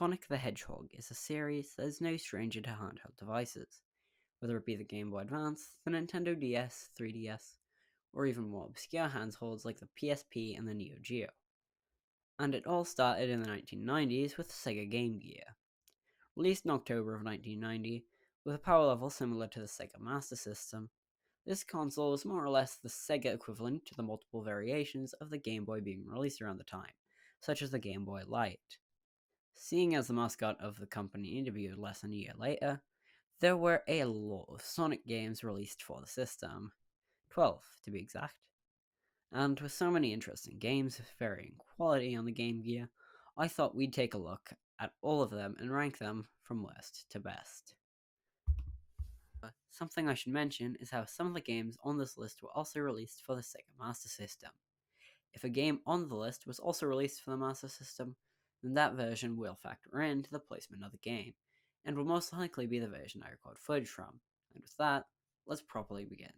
Sonic the Hedgehog is a series that is no stranger to handheld devices, whether it be the Game Boy Advance, the Nintendo DS, 3DS, or even more obscure handhelds like the PSP and the Neo Geo. And it all started in the 1990s with the SEGA Game Gear. Released in October of 1990, with a power level similar to the Sega Master System, this console was more or less the Sega equivalent to the multiple variations of the Game Boy being released around the time, such as the Game Boy Light. Seeing as the mascot of the company debuted less than a year later, there were a lot of Sonic games released for the system, 12 to be exact. And with so many interesting games of varying quality on the Game Gear, I thought we'd take a look at all of them and rank them from worst to best. Something I should mention is how some of the games on this list were also released for the Sega Master System. If a game on the list was also released for the Master System, then that version will factor into the placement of the game, and will most likely be the version I record footage from. And with that, let's properly begin.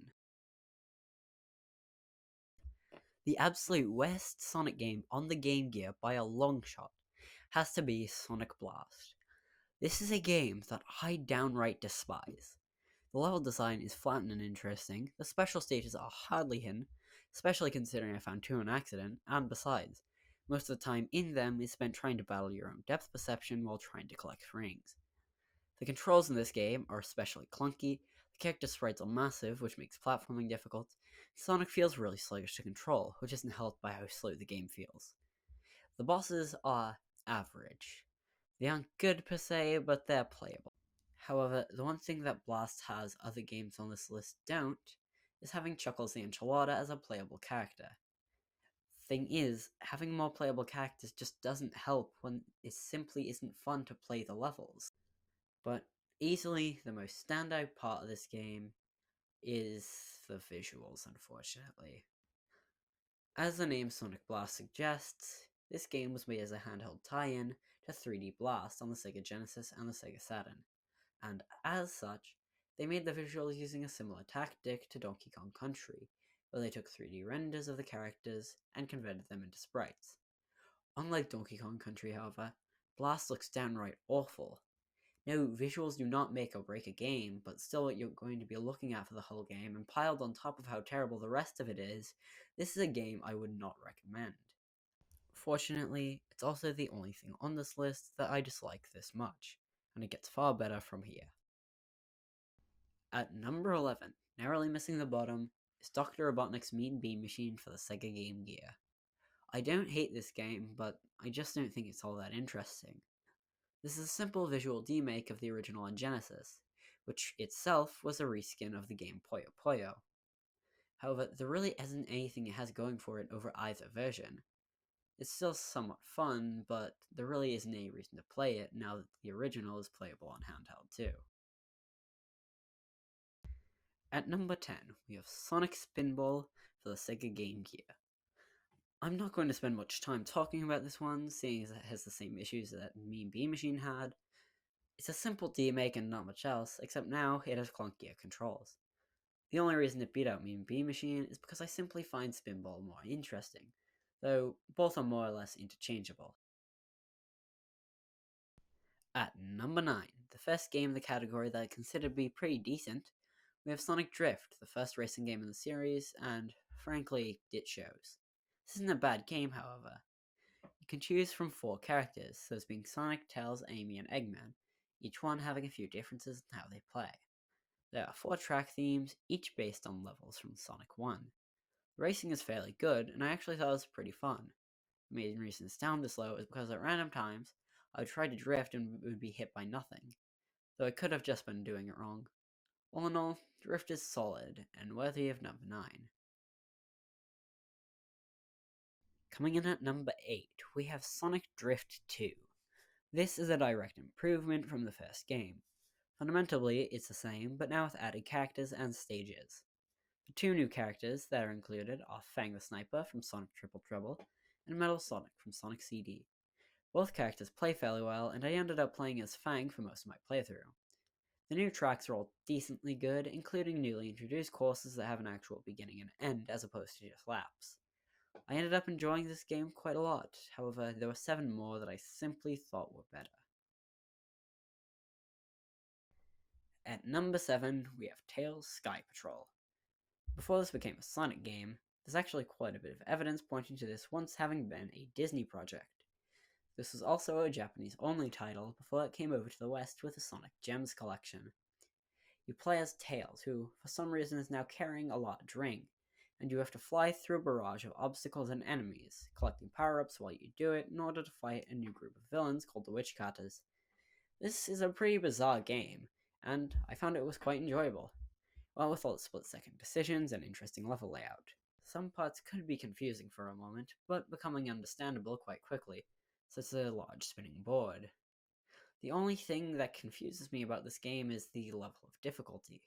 The absolute worst Sonic game on the Game Gear by a long shot has to be Sonic Blast. This is a game that I downright despise. The level design is flat and uninteresting, the special stages are hardly hidden, especially considering I found two on accident, and besides, most of the time in them is spent trying to battle your own depth perception while trying to collect rings. The controls in this game are especially clunky, the character sprites are massive, which makes platforming difficult, Sonic feels really sluggish to control, which isn't helped by how slow the game feels. The bosses are average. They aren't good per se, but they're playable. However, the one thing that Blast has other games on this list don't is having Chuckles the Enchilada as a playable character. Thing is, having more playable characters just doesn't help when it simply isn't fun to play the levels. But easily the most standout part of this game is the visuals, unfortunately. As the name Sonic Blast suggests, this game was made as a handheld tie-in to 3D Blast on the Sega Genesis and the Sega Saturn, and as such, they made the visuals using a similar tactic to Donkey Kong Country, where they took 3D renders of the characters and converted them into sprites. Unlike Donkey Kong Country, however, Blast looks downright awful. No, visuals do not make or break a game, but still what you're going to be looking at for the whole game, and piled on top of how terrible the rest of it is, this is a game I would not recommend. Fortunately, it's also the only thing on this list that I dislike this much, and it gets far better from here. At number 11, narrowly missing the bottom, is Dr. Robotnik's Mean Bean Machine for the Sega Game Gear. I don't hate this game, but I just don't think it's all that interesting. This is a simple visual remake of the original on Genesis, which itself was a reskin of the game Puyo Puyo. However, there really isn't anything it has going for it over either version. It's still somewhat fun, but there really isn't any reason to play it now that the original is playable on handheld too. At number 10, we have Sonic Spinball for the Sega Game Gear. I'm not going to spend much time talking about this one, seeing as it has the same issues that Mean Bean Machine had. It's a simple remake and not much else, except now it has clunkier controls. The only reason it beat out Mean Bean Machine is because I simply find Spinball more interesting, though both are more or less interchangeable. At number 9, the first game in the category that I consider to be pretty decent, we have Sonic Drift, the first racing game in the series, and frankly, it shows. This isn't a bad game, however. You can choose from 4 characters, those being Sonic, Tails, Amy, and Eggman, each one having a few differences in how they play. There are 4 track themes, each based on levels from Sonic 1. The racing is fairly good, and I actually thought it was pretty fun. The main reason it's down this low is because at random times, I would try to drift and would be hit by nothing, though I could have just been doing it wrong. All in all, Drift is solid, and worthy of number 9. Coming in at number 8, we have Sonic Drift 2. This is a direct improvement from the first game. Fundamentally, it's the same, but now with added characters and stages. The 2 new characters that are included are Fang the Sniper from Sonic Triple Trouble and Metal Sonic from Sonic CD. Both characters play fairly well, and I ended up playing as Fang for most of my playthrough. The new tracks are all decently good, including newly introduced courses that have an actual beginning and end as opposed to just laps. I ended up enjoying this game quite a lot, however there were 7 more that I simply thought were better. At number 7, we have Tails Sky Patrol. Before this became a Sonic game, there's actually quite a bit of evidence pointing to this once having been a Disney project. This was also a Japanese-only title before it came over to the West with the Sonic Gems collection. You play as Tails, who, for some reason, is now carrying a large ring, and you have to fly through a barrage of obstacles and enemies, collecting power-ups while you do it in order to fight a new group of villains called the Witch Cutters. This is a pretty bizarre game, and I found it was quite enjoyable, well with all the split-second decisions and interesting level layout. Some parts could be confusing for a moment, but becoming understandable quite quickly, such as a large spinning board. The only thing that confuses me about this game is the level of difficulty.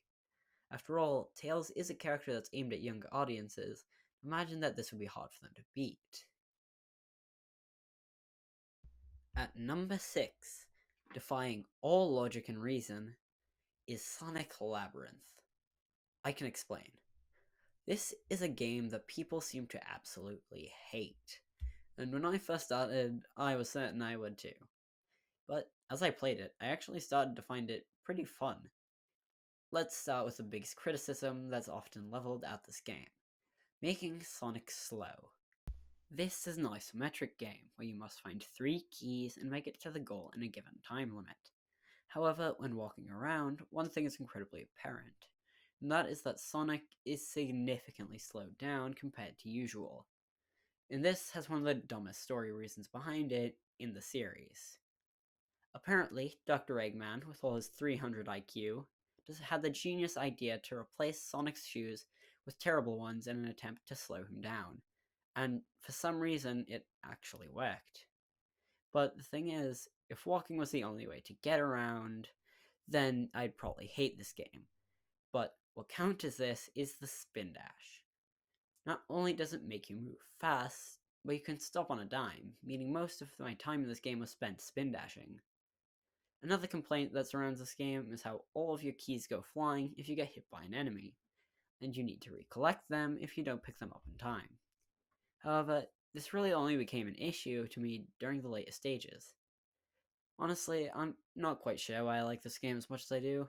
After all, Tails is a character that's aimed at younger audiences. Imagine that this would be hard for them to beat. At number 6, defying all logic and reason, is Sonic Labyrinth. I can explain. This is a game that people seem to absolutely hate, and when I first started, I was certain I would too. But as I played it, I actually started to find it pretty fun. Let's start with the biggest criticism that's often leveled at this game: making Sonic slow. This is an isometric game where you must find 3 keys and make it to the goal in a given time limit. However, when walking around, one thing is incredibly apparent, and that is that Sonic is significantly slowed down compared to usual. And this has one of the dumbest story reasons behind it in the series. Apparently, Dr. Eggman, with all his 300 IQ, had the genius idea to replace Sonic's shoes with terrible ones in an attempt to slow him down. And for some reason, it actually worked. But the thing is, if walking was the only way to get around, then I'd probably hate this game. But what counters this is the spin dash. Not only does it make you move fast, but you can stop on a dime, meaning most of my time in this game was spent spin dashing. Another complaint that surrounds this game is how all of your keys go flying if you get hit by an enemy, and you need to recollect them if you don't pick them up in time. However, this really only became an issue to me during the later stages. Honestly, I'm not quite sure why I like this game as much as I do,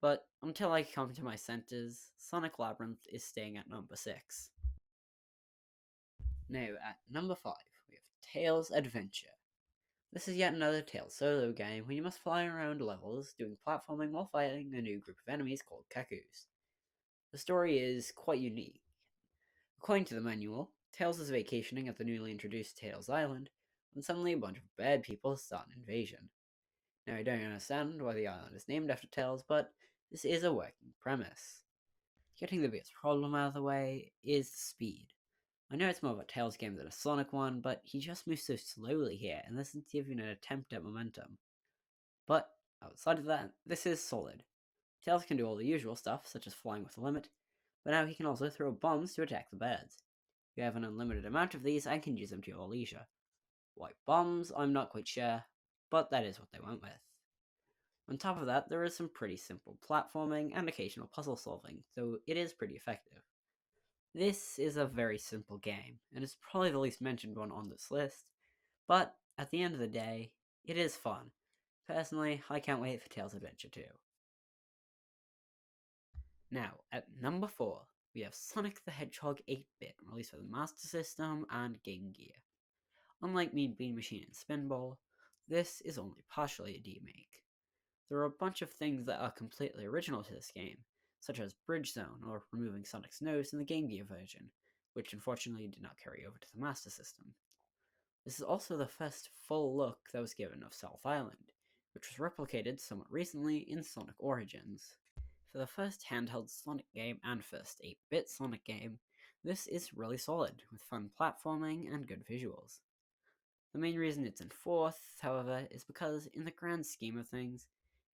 but until I come to my senses, Sonic Labyrinth is staying at number 6. Now, at number 5, we have Tails Adventure. This is yet another Tails solo game where you must fly around levels, doing platforming while fighting a new group of enemies called Cuckoos. The story is quite unique. According to the manual, Tails is vacationing at the newly introduced Tails Island, when suddenly a bunch of bad people start an invasion. Now, I don't understand why the island is named after Tails, but this is a working premise. Getting the biggest problem out of the way is the speed. I know it's more of a Tails game than a Sonic one, but he just moves so slowly here, and this isn't even an attempt at momentum. But outside of that, this is solid. Tails can do all the usual stuff, such as flying with a limit, but now he can also throw bombs to attack the birds. You have an unlimited amount of these and can use them to your leisure. Why bombs, I'm not quite sure, but that is what they went with. On top of that, there is some pretty simple platforming and occasional puzzle solving, though it is pretty effective. This is a very simple game, and it's probably the least mentioned one on this list, but at the end of the day, it is fun. Personally, I can't wait for Tails Adventure 2. Now, at number 4, we have Sonic the Hedgehog 8-bit, released for the Master System and Game Gear. Unlike Mean Bean Machine and Spinball, this is only partially a remake. There are a bunch of things that are completely original to this game, such as Bridge Zone or removing Sonic's nose in the Game Gear version, which unfortunately did not carry over to the Master System. This is also the first full look that was given of South Island, which was replicated somewhat recently in Sonic Origins. For the first handheld Sonic game and first 8-bit Sonic game, this is really solid, with fun platforming and good visuals. The main reason it's in 4th, however, is because in the grand scheme of things,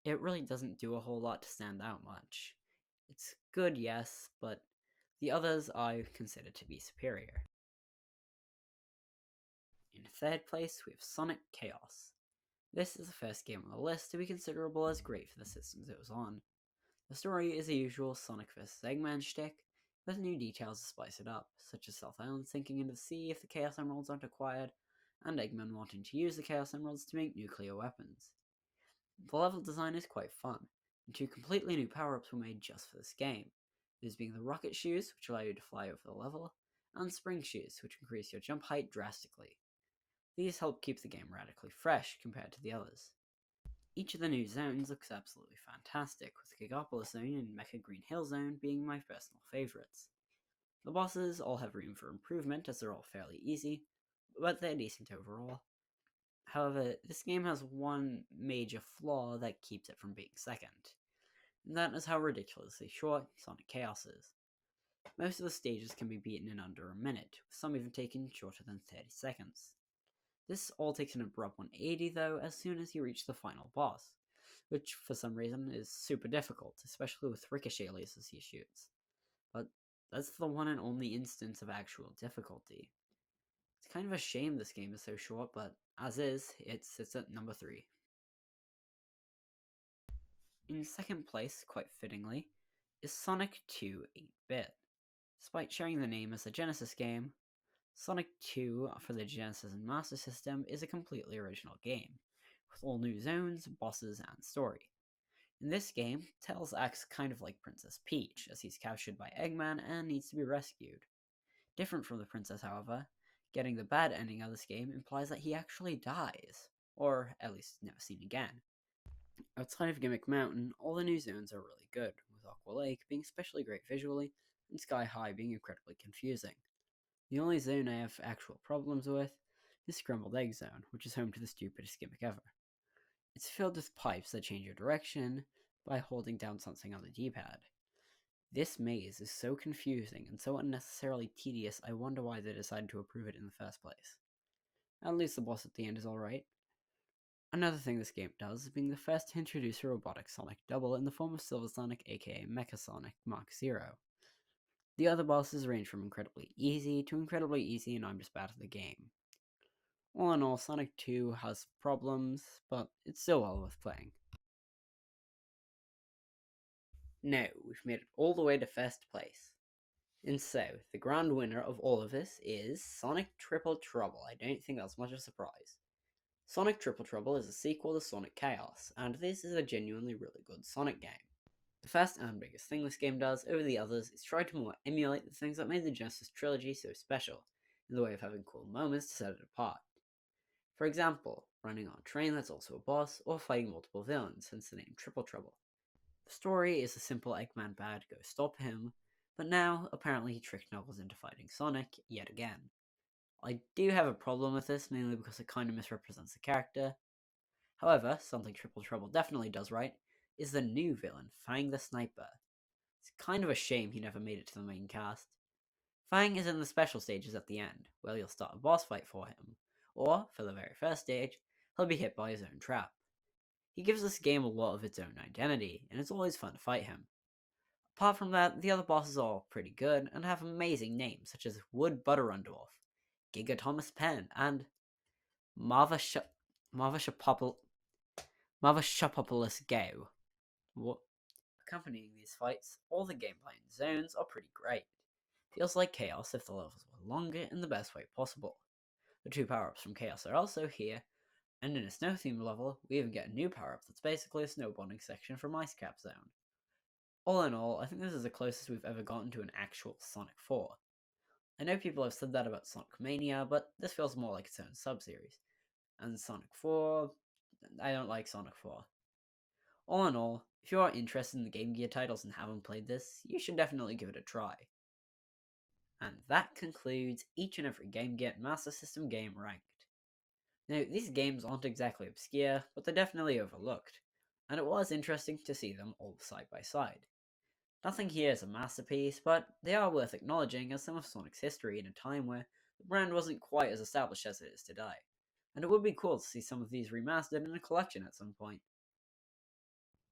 it really doesn't do a whole lot to stand out much. It's good, yes, but the others I consider to be superior. In 3rd place, we have Sonic Chaos. This is the first game on the list to be considerable as great for the systems it was on. The story is the usual Sonic vs. Eggman shtick, with new details to spice it up, such as South Island sinking into the sea if the Chaos Emeralds aren't acquired, and Eggman wanting to use the Chaos Emeralds to make nuclear weapons. The level design is quite fun, and two completely new power-ups were made just for this game. These being the rocket shoes, which allow you to fly over the level, and spring shoes, which increase your jump height drastically. These help keep the game radically fresh compared to the others. Each of the new zones looks absolutely fantastic, with Gigapolis Zone and Mecha Green Hill Zone being my personal favourites. The bosses all have room for improvement as they're all fairly easy, but they're decent overall. However, this game has one major flaw that keeps it from being second, and that is how ridiculously short Sonic Chaos is. Most of the stages can be beaten in under a minute, with some even taking shorter than 30 seconds. This all takes an abrupt 180 though as soon as you reach the final boss, which for some reason is super difficult, especially with ricochet lasers he shoots. But that's the one and only instance of actual difficulty. It's kind of a shame this game is so short, but as is, it sits at number 3. In second place, quite fittingly, is Sonic 2 8-bit. Despite sharing the name as a Genesis game, Sonic 2 for the Genesis and Master System is a completely original game, with all new zones, bosses, and story. In this game, Tails acts kind of like Princess Peach, as he's captured by Eggman and needs to be rescued. Different from the princess, however, getting the bad ending of this game implies that he actually dies, or at least never seen again. Outside of Gimmick Mountain, all the new zones are really good, with Aqua Lake being especially great visually, and Sky High being incredibly confusing. The only zone I have actual problems with is Scrambled Egg Zone, which is home to the stupidest gimmick ever. It's filled with pipes that change your direction by holding down something on the D-pad. This maze is so confusing and so unnecessarily tedious, I wonder why they decided to approve it in the first place. At least the boss at the end is alright. Another thing this game does is being the first to introduce a robotic Sonic double in the form of Silver Sonic, aka Mecha Sonic Mark Zero. The other bosses range from incredibly easy to incredibly easy and I'm just bad at the game. All in all, Sonic 2 has problems, but it's still well worth playing. Now, we've made it all the way to first place. And so, the grand winner of all of this is Sonic Triple Trouble. I don't think that's much of a surprise. Sonic Triple Trouble is a sequel to Sonic Chaos, and this is a genuinely really good Sonic game. The first and biggest thing this game does over the others is try to more emulate the things that made the Genesis trilogy so special, in the way of having cool moments to set it apart. For example, running on a train that's also a boss, or fighting multiple villains, hence the name Triple Trouble. The story is a simple Eggman bad go stop him, but now, apparently he tricked Knuckles into fighting Sonic yet again. I do have a problem with this, mainly because it kind of misrepresents the character. However, something Triple Trouble definitely does right is the new villain, Fang the Sniper. It's kind of a shame he never made it to the main cast. Fang is in the special stages at the end, where you'll start a boss fight for him, or, for the very first stage, he'll be hit by his own trap. He gives this game a lot of its own identity, and it's always fun to fight him. Apart from that, the other bosses are all pretty good and have amazing names such as Wood Butterundorf, Giga Thomas Penn, and Marva Shopopoulos Gao. What? Accompanying these fights, all the gameplay and zones are pretty great. Feels like Chaos if the levels were longer in the best way possible. The two power-ups from Chaos are also here, and in a snow-themed level, we even get a new power-up that's basically a snowboarding section from Ice Cap Zone. All in all, I think this is the closest we've ever gotten to an actual Sonic 4. I know people have said that about Sonic Mania, but this feels more like its own sub-series. And Sonic 4, I don't like Sonic 4. All in all, if you are interested in the Game Gear titles and haven't played this, you should definitely give it a try. And that concludes each and every Game Gear Master System game ranked. Now, these games aren't exactly obscure, but they're definitely overlooked, and it was interesting to see them all side by side. Nothing here is a masterpiece, but they are worth acknowledging as some of Sonic's history in a time where the brand wasn't quite as established as it is today, and it would be cool to see some of these remastered in a collection at some point.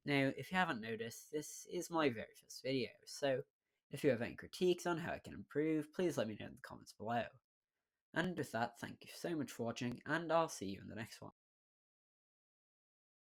Now, if you haven't noticed, this is my very first video, so if you have any critiques on how it can improve, please let me know in the comments below. And with that, thank you so much for watching, and I'll see you in the next one.